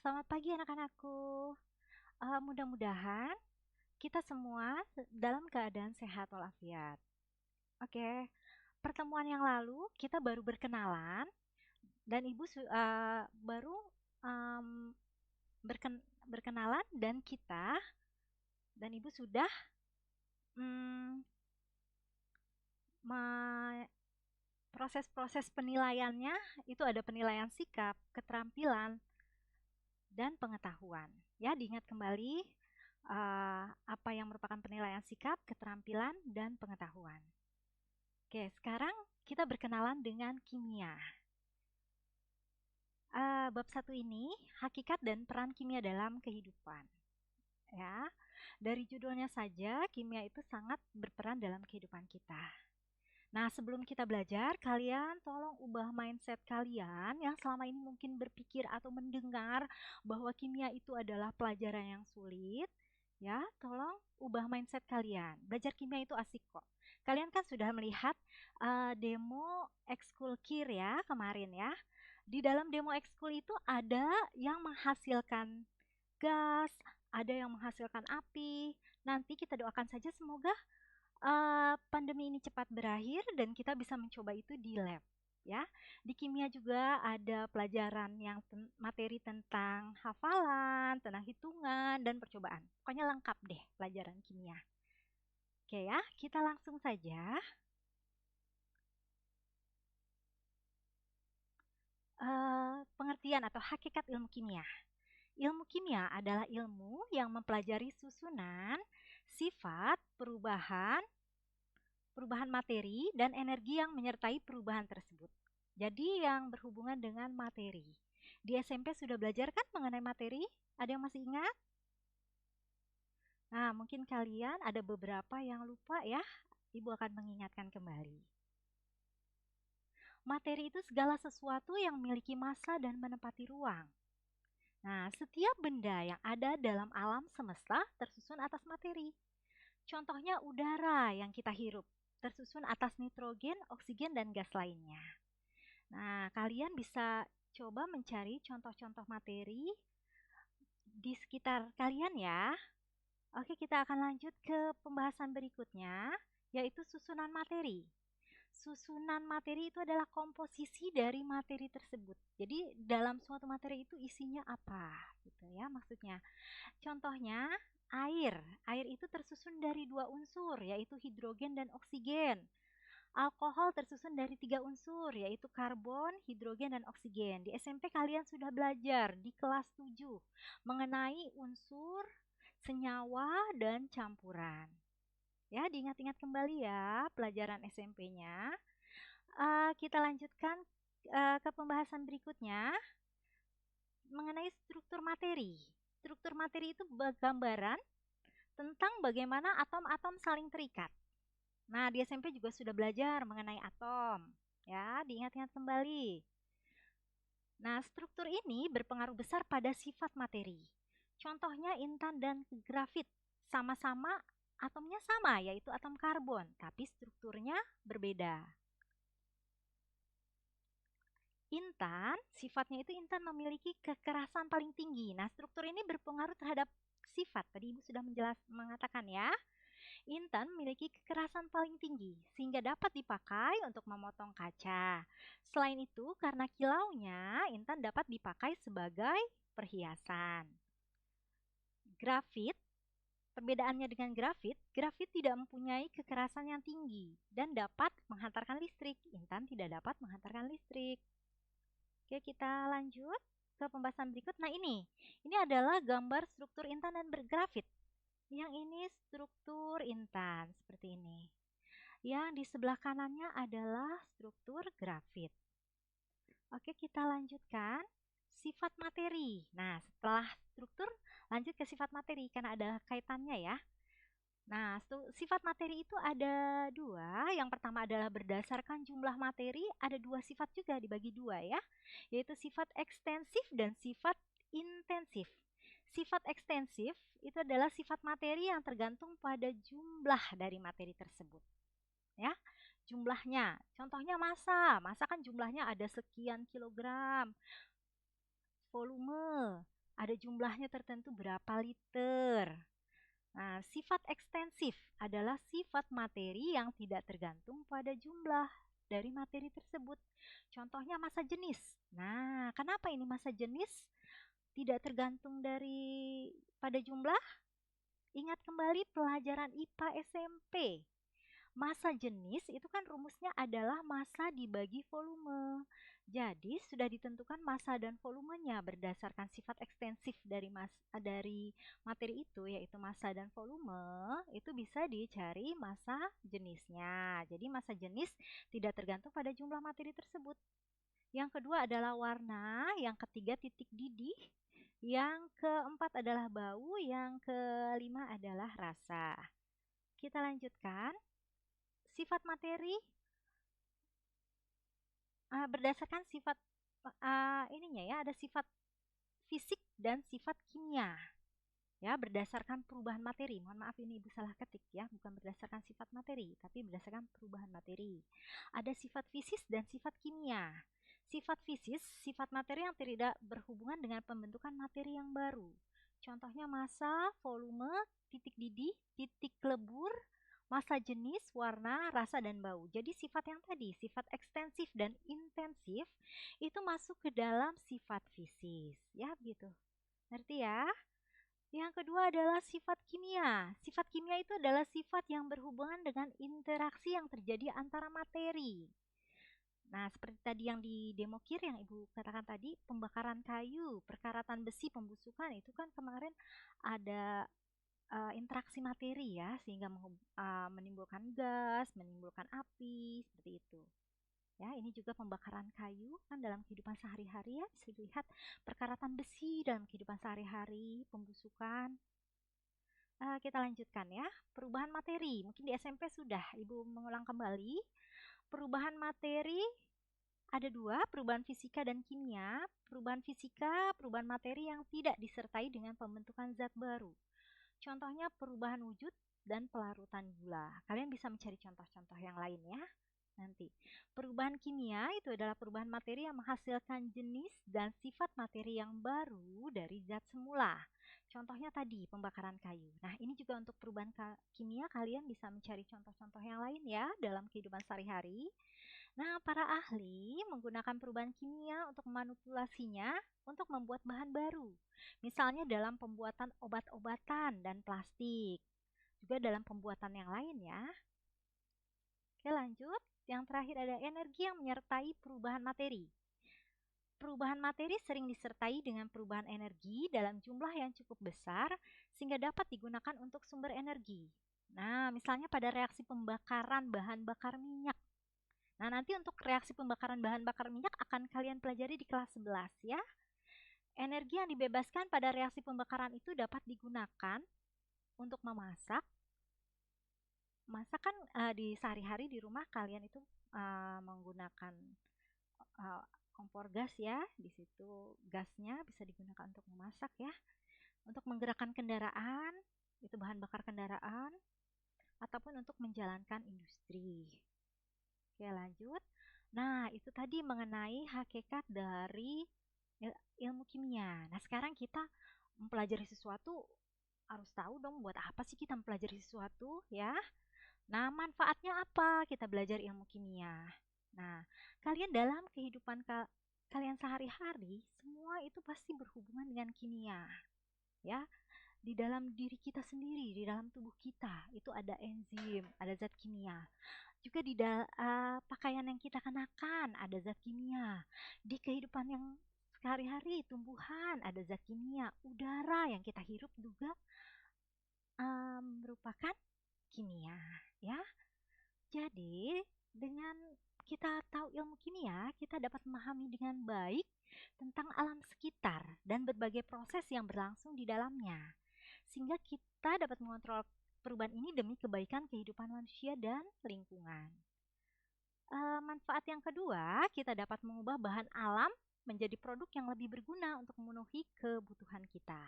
Selamat pagi anak-anakku. Mudah-mudahan kita semua dalam keadaan sehat walafiat. Oke, pertemuan yang lalu kita baru berkenalan dan Ibu baru em, berkenalan dan Ibu sudah mm, proses-proses penilaiannya itu ada penilaian sikap, keterampilan, dan pengetahuan. Ya, diingat kembali apa yang merupakan penilaian sikap, keterampilan, dan pengetahuan. Oke, sekarang kita berkenalan dengan kimia. Bab 1 ini, hakikat dan peran kimia dalam kehidupan. Ya, dari judulnya saja, kimia itu sangat berperan dalam kehidupan kita. Nah, sebelum kita belajar, kalian tolong ubah mindset kalian yang selama ini mungkin berpikir atau mendengar bahwa kimia itu adalah pelajaran yang sulit. Ya, tolong ubah mindset kalian. Belajar kimia itu asik kok. Kalian kan sudah melihat demo ekskul KIR ya kemarin ya. Di dalam demo ekskul itu ada yang menghasilkan gas, ada yang menghasilkan api. Nanti kita doakan saja semoga pandemi ini cepat berakhir dan kita bisa mencoba itu di lab ya. Di kimia juga ada pelajaran yang materi tentang hafalan, tentang hitungan dan percobaan. Pokoknya lengkap deh pelajaran kimia. Oke ya, kita langsung saja. Pengertian atau hakikat ilmu kimia. Ilmu kimia adalah ilmu yang mempelajari susunan, sifat, perubahan materi, dan energi yang menyertai perubahan tersebut. Jadi yang berhubungan dengan materi. Di SMP sudah belajar kan mengenai materi? Ada yang masih ingat? Nah, mungkin kalian ada beberapa yang lupa ya. Ibu akan mengingatkan kembali. Materi itu segala sesuatu yang memiliki massa dan menempati ruang. Nah, setiap benda yang ada dalam alam semesta tersusun atas materi. Contohnya udara yang kita hirup, tersusun atas nitrogen, oksigen, dan gas lainnya. Nah, kalian bisa coba mencari contoh-contoh materi di sekitar kalian ya. Oke, kita akan lanjut ke pembahasan berikutnya, yaitu susunan materi. Susunan materi itu adalah komposisi dari materi tersebut. Jadi, dalam suatu materi itu isinya apa, gitu ya maksudnya. Contohnya, air. Air itu tersusun dari dua unsur, yaitu hidrogen dan oksigen. Alkohol tersusun dari tiga unsur, yaitu karbon, hidrogen, dan oksigen. Di SMP kalian sudah belajar di kelas 7 mengenai unsur, senyawa, dan campuran. Ya, diingat-ingat kembali ya pelajaran SMP-nya. Kita lanjutkan ke pembahasan berikutnya mengenai struktur materi. Struktur materi itu gambaran tentang bagaimana atom-atom saling terikat. Nah, di SMP juga sudah belajar mengenai atom. Ya, diingat-ingat kembali. Nah, struktur ini berpengaruh besar pada sifat materi. Contohnya intan dan grafit. Sama-sama atomnya sama, yaitu atom karbon, tapi strukturnya berbeda. Intan, sifatnya itu intan memiliki kekerasan paling tinggi. Nah, struktur ini berpengaruh terhadap sifat. Tadi Ibu sudah mengatakan ya. Intan memiliki kekerasan paling tinggi sehingga dapat dipakai untuk memotong kaca. Selain itu, karena kilaunya, intan dapat dipakai sebagai perhiasan. Grafit, perbedaannya dengan grafit tidak mempunyai kekerasan yang tinggi dan dapat menghantarkan listrik. Intan tidak dapat menghantarkan listrik. Oke, kita lanjut ke pembahasan berikut. Nah, ini adalah gambar struktur intan dan bergrafit. Yang ini struktur intan, seperti ini. Yang di sebelah kanannya adalah struktur grafit. Oke, kita lanjutkan. Sifat materi. Nah, setelah struktur, lanjut ke sifat materi, karena ada kaitannya ya. Nah, sifat materi itu ada dua. Yang pertama adalah berdasarkan jumlah materi, ada dua sifat juga dibagi dua ya, yaitu sifat ekstensif dan sifat intensif. Sifat ekstensif itu adalah sifat materi yang tergantung pada jumlah dari materi tersebut. Ya, jumlahnya. Contohnya massa. Massa kan jumlahnya ada sekian kilogram. Volume Ada jumlahnya tertentu berapa liter. Nah, sifat ekstensif adalah sifat materi yang tidak tergantung pada jumlah dari materi tersebut. Contohnya massa jenis. Nah, kenapa ini massa jenis tidak tergantung pada jumlah? Ingat kembali pelajaran IPA SMP. Massa jenis itu kan rumusnya adalah massa dibagi volume. Jadi sudah ditentukan massa dan volumenya berdasarkan sifat ekstensif dari materi itu, yaitu massa dan volume. Itu bisa dicari massa jenisnya. Jadi massa jenis tidak tergantung pada jumlah materi tersebut. Yang kedua adalah warna, yang ketiga titik didih, yang keempat adalah bau, yang kelima adalah rasa. Kita lanjutkan. Sifat materi berdasarkan sifat ininya ya, ada sifat fisik dan sifat kimia. Ya, berdasarkan perubahan materi. Mohon maaf ini Ibu salah ketik ya, bukan berdasarkan sifat materi, tapi berdasarkan perubahan materi. Ada sifat fisis dan sifat kimia. Sifat fisis, sifat materi yang tidak berhubungan dengan pembentukan materi yang baru. Contohnya massa, volume, titik didih, titik lebur, massa jenis, warna, rasa, dan bau. Jadi sifat yang tadi, sifat ekstensif dan intensif, itu masuk ke dalam sifat fisis. Ya, begitu. Ngerti ya? Yang kedua adalah sifat kimia. Sifat kimia itu adalah sifat yang berhubungan dengan interaksi yang terjadi antara materi. Nah, seperti tadi yang di demokir yang Ibu katakan tadi, pembakaran kayu, perkaratan besi, pembusukan, itu kan kemarin ada interaksi materi ya, sehingga menimbulkan gas, menimbulkan api, seperti itu. Ya, ini juga pembakaran kayu kan dalam kehidupan sehari-hari ya, bisa dilihat perkaratan besi dalam kehidupan sehari-hari, pembusukan. Kita lanjutkan ya, perubahan materi. Mungkin di SMP sudah Ibu mengulang kembali. Perubahan materi ada dua, perubahan fisika dan kimia. Perubahan fisika, perubahan materi yang tidak disertai dengan pembentukan zat baru. Contohnya perubahan wujud dan pelarutan gula. Kalian bisa mencari contoh-contoh yang lain ya. Nanti, perubahan kimia itu adalah perubahan materi yang menghasilkan jenis dan sifat materi yang baru dari zat semula. Contohnya tadi, pembakaran kayu. Nah, ini juga untuk perubahan kimia, kalian bisa mencari contoh-contoh yang lain ya dalam kehidupan sehari-hari. Nah, para ahli menggunakan perubahan kimia untuk memanipulasinya untuk membuat bahan baru. Misalnya dalam pembuatan obat-obatan dan plastik. Juga dalam pembuatan yang lain ya. Oke, lanjut. Yang terakhir ada energi yang menyertai perubahan materi. Perubahan materi sering disertai dengan perubahan energi dalam jumlah yang cukup besar sehingga dapat digunakan untuk sumber energi. Nah, misalnya pada reaksi pembakaran bahan bakar minyak. Nah, nanti untuk reaksi pembakaran bahan bakar minyak akan kalian pelajari di kelas 11 ya. Energi yang dibebaskan pada reaksi pembakaran itu dapat digunakan untuk memasak. Masak kan di sehari-hari di rumah kalian itu menggunakan kompor gas ya. Di situ gasnya bisa digunakan untuk memasak ya. Untuk menggerakkan kendaraan, itu bahan bakar kendaraan, ataupun untuk menjalankan industri. Oke, lanjut. Nah, itu tadi mengenai hakikat dari ilmu kimia. Nah, sekarang kita mempelajari sesuatu harus tahu dong buat apa sih kita mempelajari sesuatu ya. Nah, manfaatnya apa kita belajar ilmu kimia? Nah, kalian dalam kehidupan kalian sehari-hari, semua itu pasti berhubungan dengan kimia. Ya, di dalam diri kita sendiri, di dalam tubuh kita, itu ada enzim, ada zat kimia. Juga di pakaian yang kita kenakan, ada zat kimia. Di kehidupan yang sehari-hari, tumbuhan, ada zat kimia. Udara yang kita hirup juga merupakan kimia ya. Jadi dengan kita tahu ilmu kimia, kita dapat memahami dengan baik tentang alam sekitar dan berbagai proses yang berlangsung di dalamnya. Sehingga kita dapat mengontrol perubahan ini demi kebaikan kehidupan manusia dan lingkungan. Manfaat yang kedua, kita dapat mengubah bahan alam menjadi produk yang lebih berguna untuk memenuhi kebutuhan kita.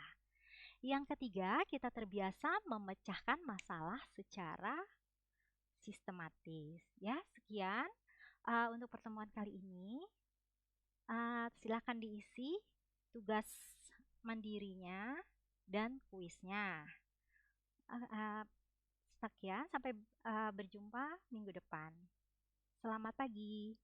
Yang ketiga, kita terbiasa memecahkan masalah secara sistematis. Ya, sekian untuk pertemuan kali ini. Silakan diisi tugas mandirinya, dan kuisnya. Eh, eh, Sekian, sampai berjumpa minggu depan. Selamat pagi.